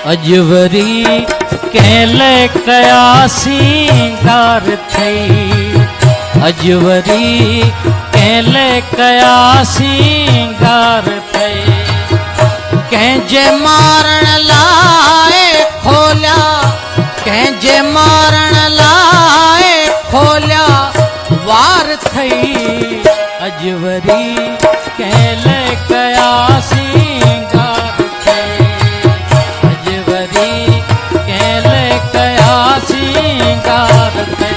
अजवरी कहले कया सिंगार थई। अजवरी कहले कया सिंगार थई। कंहिंजे मारण लाइ खोलिया, कंहिंजे मारण लाइ खोलिया वार थई। अजवरी कहले कया सिंगार थई। अजवरी कहले कया सिंगार थई।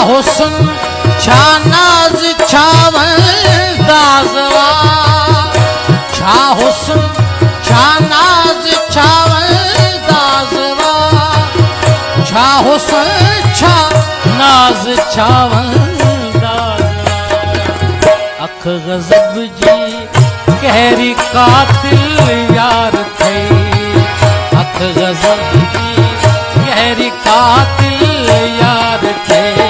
हुस्न छा नाज छावल दाजवा। छा हुस्न छा नाज छावल दाजवा। छा हुस्न छा नाज छावल दाजवा। अख गज़ब जी कहरी कातिल यार थई। अख गज़ब जी कहरी कातिल यार थई।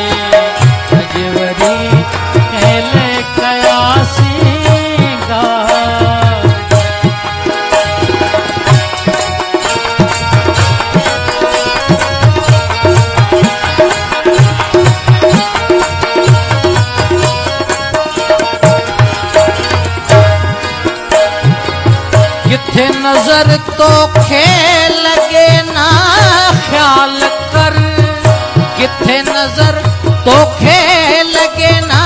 किथे नजर तो खेल लगे ना ख्याल कर। किथे नजर तो खेल लगे ना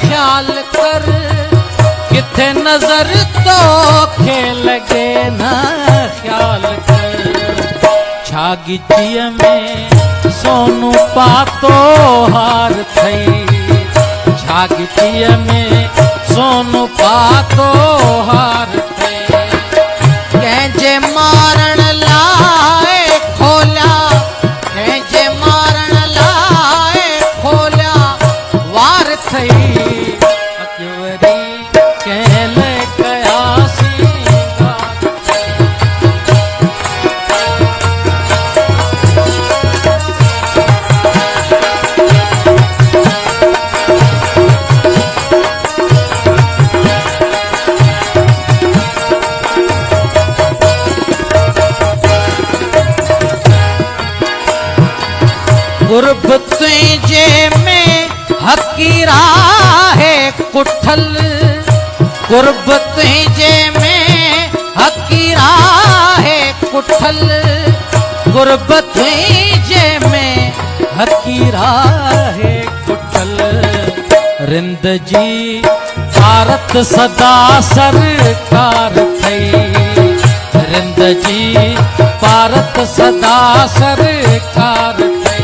ख्याल कर। किथे नजर तो खेल लगे ना ख्याल कर। छागिचीअ में सोनू पातो हार थई। छागिचीअ में सोनू पातो हार थई। कंहिंजे मारण लाइ खोलिया, कंहिंजे मारण लाइ खोलिया वार थई। अजवरी कहले कया सिंगार थई। गुरबत तुझे में हकीरा है कुठल। गुरबत तुझे में हकीरा है कुठल। गुरबत तुझे में हकीरा है कुठल। रिंद जी भारत सदा सरकार थई। रिंद जी भारत सदा सरकार थई।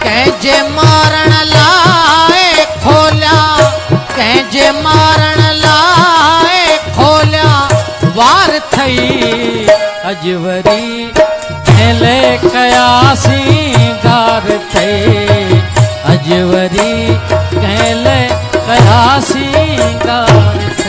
कंहिंजे मारण लाइ खोलिया, कंहिंजे मारण लाइ खोलिया वार थई। अजवरी कहले कया सिंगार थई। अजवरी कहले कया सिंगार थई।